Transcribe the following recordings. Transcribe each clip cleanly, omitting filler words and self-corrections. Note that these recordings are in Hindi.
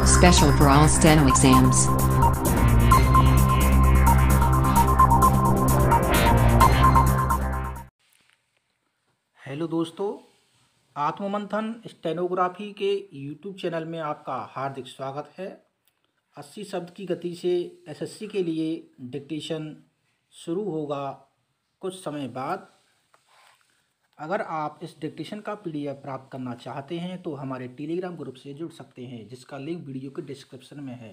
Special for all steno exams. Hello दोस्तों, आत्ममंथन स्टेनोग्राफी के यूट्यूब चैनल में आपका हार्दिक स्वागत है। 80 शब्द की गति से एसएससी के लिए डिक्टेशन शुरू होगा कुछ समय बाद। अगर आप इस डिक्टेशन का पीडीएफ प्राप्त करना चाहते हैं तो हमारे टेलीग्राम ग्रुप से जुड़ सकते हैं, जिसका लिंक वीडियो के डिस्क्रिप्शन में है।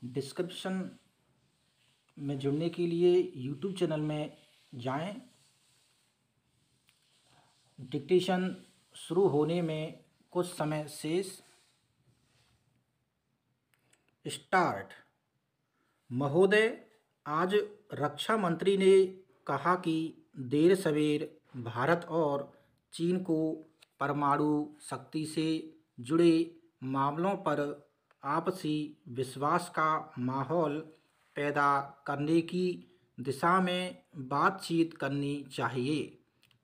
डिस्क्रिप्शन में जुड़ने के लिए यूट्यूब चैनल में जाएं। डिक्टेशन शुरू होने में कुछ समय शेष। स्टार्ट। महोदय, आज रक्षा मंत्री ने कहा कि देर सवेर भारत और चीन को परमाणु शक्ति से जुड़े मामलों पर आपसी विश्वास का माहौल पैदा करने की दिशा में बातचीत करनी चाहिए।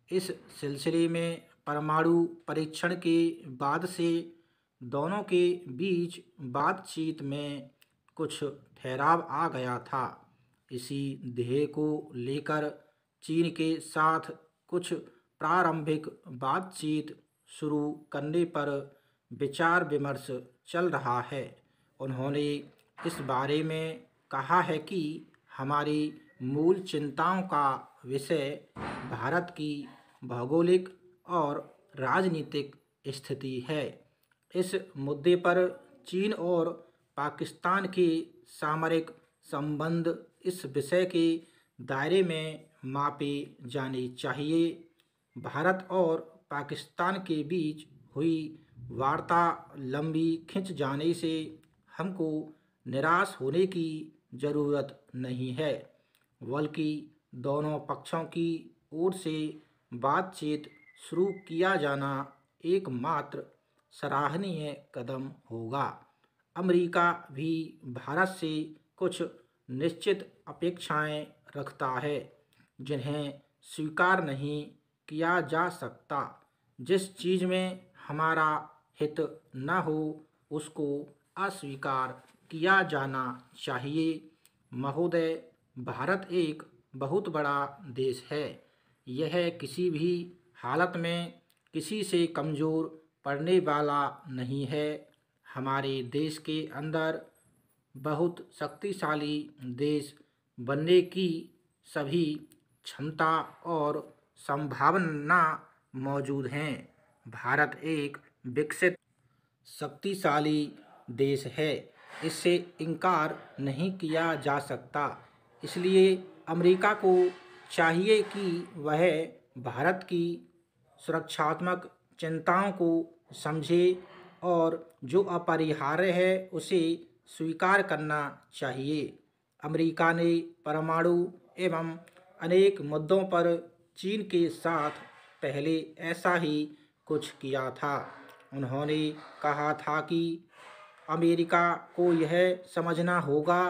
इस सिलसिले में परमाणु परीक्षण के बाद से दोनों के बीच बातचीत में कुछ ठहराव आ गया था। इसी ध्येय को लेकर चीन के साथ कुछ प्रारंभिक बातचीत शुरू करने पर विचार विमर्श चल रहा है। उन्होंने इस बारे में कहा है कि हमारी मूल चिंताओं का विषय भारत की भौगोलिक और राजनीतिक स्थिति है। इस मुद्दे पर चीन और पाकिस्तान के सामरिक संबंध इस विषय के दायरे में मापे जाने चाहिए। भारत और पाकिस्तान के बीच हुई वार्ता लंबी खिंच जाने से हमको निराश होने की ज़रूरत नहीं है, बल्कि दोनों पक्षों की ओर से बातचीत शुरू किया जाना एकमात्र सराहनीय कदम होगा। अमेरिका भी भारत से कुछ निश्चित अपेक्षाएं रखता है, जिन्हें स्वीकार नहीं किया जा सकता। जिस चीज़ में हमारा हित न हो उसको अस्वीकार किया जाना चाहिए। महोदय, भारत एक बहुत बड़ा देश है। यह किसी भी हालत में किसी से कमज़ोर पड़ने वाला नहीं है। हमारे देश के अंदर बहुत शक्तिशाली देश बनने की सभी क्षमता और संभावना मौजूद हैं। भारत एक विकसित शक्तिशाली देश है, इससे इनकार नहीं किया जा सकता। इसलिए अमेरिका को चाहिए कि वह भारत की सुरक्षात्मक चिंताओं को समझे और जो अपरिहार्य है उसे स्वीकार करना चाहिए। अमेरिका ने परमाणु एवं अनेक मुद्दों पर चीन के साथ पहले ऐसा ही कुछ किया था। उन्होंने कहा था कि अमेरिका को यह समझना होगा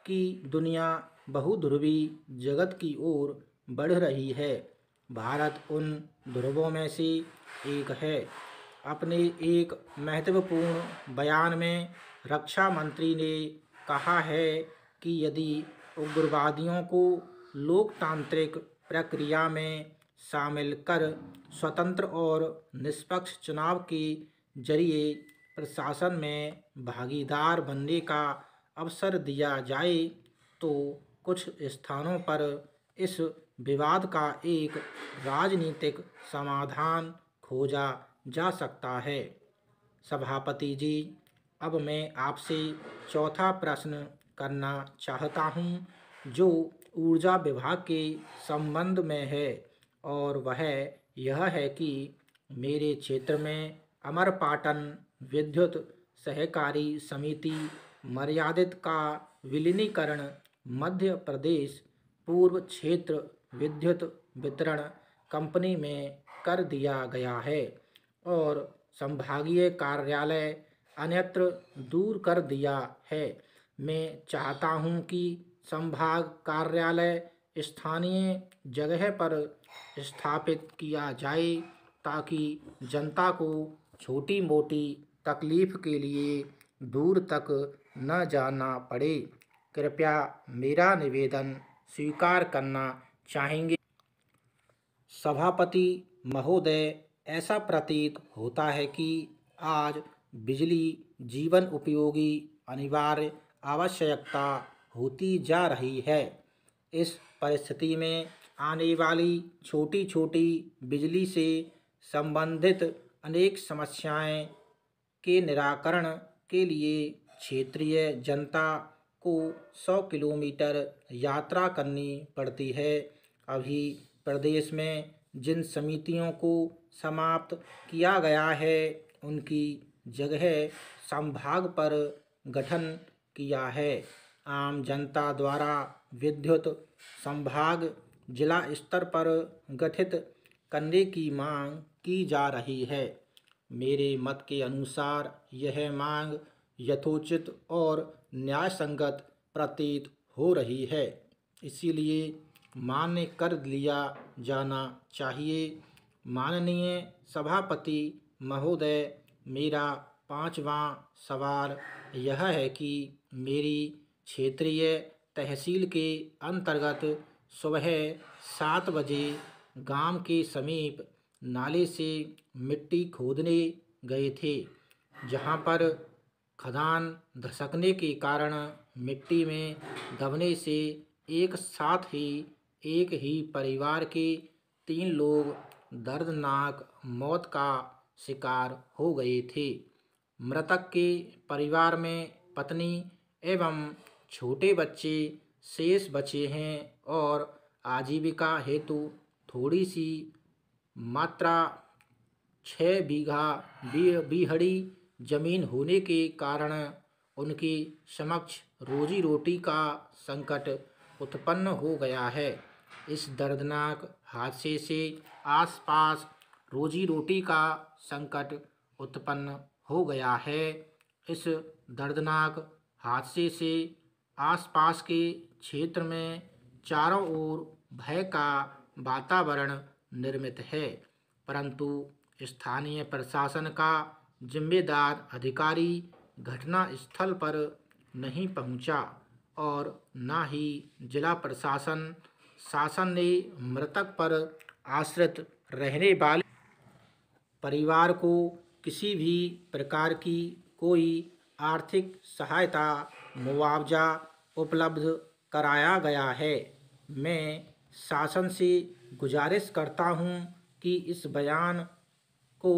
कि दुनिया बहुध्रुवी जगत की ओर बढ़ रही है। भारत उन ध्रुवों में से एक है। अपने एक महत्वपूर्ण बयान में रक्षा मंत्री ने कहा है कि यदि उग्रवादियों को लोकतांत्रिक प्रक्रिया में शामिल कर स्वतंत्र और निष्पक्ष चुनाव के जरिए प्रशासन में भागीदार बनने का अवसर दिया जाए तो कुछ स्थानों पर इस विवाद का एक राजनीतिक समाधान खोजा जा सकता है। सभापति जी, अब मैं आपसे चौथा प्रश्न करना चाहता हूं, जो ऊर्जा विभाग के संबंध में है, और वह यह है कि मेरे क्षेत्र में अमरपाटन विद्युत सहकारी समिति मर्यादित का विलीनीकरण मध्य प्रदेश पूर्व क्षेत्र विद्युत वितरण कंपनी में कर दिया गया है और संभागीय कार्यालय अन्यत्र दूर कर दिया है। मैं चाहता हूं कि संभाग कार्यालय स्थानीय जगह पर स्थापित किया जाए ताकि जनता को छोटी मोटी तकलीफ के लिए दूर तक न जाना पड़े। कृपया मेरा निवेदन स्वीकार करना चाहेंगे। सभापति महोदय, ऐसा प्रतीत होता है कि आज बिजली जीवन उपयोगी अनिवार्य आवश्यकता होती जा रही है। इस परिस्थिति में आने वाली छोटी छोटी बिजली से संबंधित अनेक समस्याएं के निराकरण के लिए क्षेत्रीय जनता को 100 किलोमीटर यात्रा करनी पड़ती है। अभी प्रदेश में जिन समितियों को समाप्त किया गया है, उनकी जगह संभाग पर गठन किया है। आम जनता द्वारा विद्युत संभाग जिला स्तर पर गठित करने की मांग की जा रही है। मेरे मत के अनुसार यह मांग यथोचित और न्यायसंगत प्रतीत हो रही है, इसीलिए मान्य कर लिया जाना चाहिए। माननीय सभापति महोदय, मेरा 5वां सवाल यह है कि मेरी क्षेत्रीय तहसील के अंतर्गत सुबह 7 बजे गांव के समीप नाले से मिट्टी खोदने गए थे, जहां पर खदान धसकने के कारण मिट्टी में दबने से एक ही परिवार के 3 लोग दर्दनाक मौत का शिकार हो गए थे। मृतक के परिवार में पत्नी एवं छोटे बच्चे शेष बचे हैं और आजीविका हेतु थोड़ी सी मात्रा 6 बीघा बीहड़ी जमीन होने के कारण उनके समक्ष रोजी रोटी का संकट उत्पन्न हो गया है। इस दर्दनाक हादसे से आसपास रोजी रोटी का संकट उत्पन्न हो गया है। इस दर्दनाक हादसे से आसपास के क्षेत्र में चारों ओर भय का वातावरण निर्मित है, परंतु स्थानीय प्रशासन का जिम्मेदार अधिकारी घटना स्थल पर नहीं पहुंचा और न ही जिला शासन ने मृतक पर आश्रित रहने वाले परिवार को किसी भी प्रकार की कोई आर्थिक सहायता मुआवजा उपलब्ध कराया गया है। मैं शासन से गुजारिश करता हूं कि इस बयान को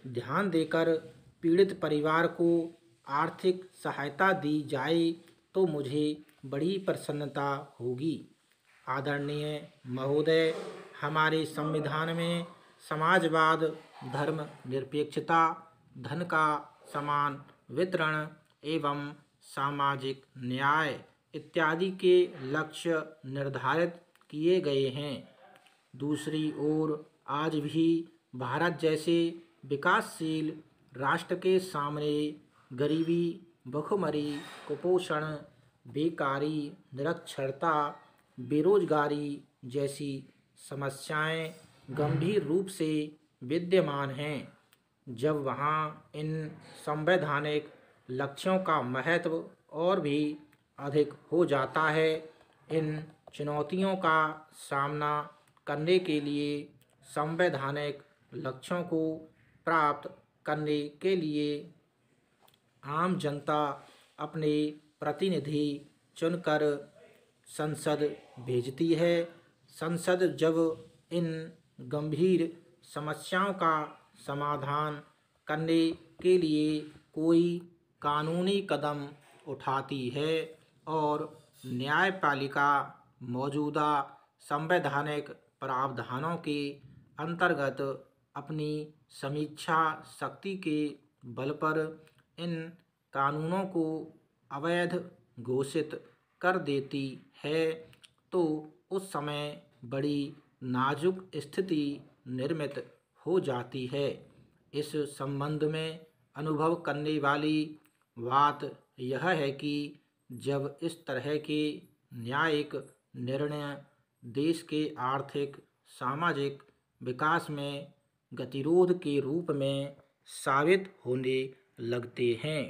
ध्यान देकर पीड़ित परिवार को आर्थिक सहायता दी जाए तो मुझे बड़ी प्रसन्नता होगी। आदरणीय महोदय, हमारे संविधान में समाजवाद, धर्मनिरपेक्षता, धन का समान वितरण एवं सामाजिक न्याय इत्यादि के लक्ष्य निर्धारित किए गए हैं। दूसरी ओर आज भी भारत जैसे विकासशील राष्ट्र के सामने गरीबी, भुखमरी, कुपोषण, बेकारी, निरक्षरता, बेरोजगारी जैसी समस्याएं गंभीर रूप से विद्यमान हैं। जब वहाँ इन संवैधानिक लक्ष्यों का महत्व और भी अधिक हो जाता है, इन चुनौतियों का सामना करने के लिए संवैधानिक लक्ष्यों को प्राप्त करने के लिए आम जनता अपने प्रतिनिधि चुनकर संसद भेजती है। संसद जब इन गंभीर समस्याओं का समाधान करने के लिए कोई कानूनी कदम उठाती है और न्यायपालिका मौजूदा संवैधानिक प्रावधानों के अंतर्गत अपनी समीक्षा शक्ति के बल पर इन कानूनों को अवैध घोषित कर देती है, तो उस समय बड़ी नाजुक स्थिति निर्मित हो जाती है। इस संबंध में अनुभव करने वाली बात यह है कि जब इस तरह के न्यायिक निर्णय देश के आर्थिक सामाजिक विकास में गतिरोध के रूप में साबित होने लगते हैं।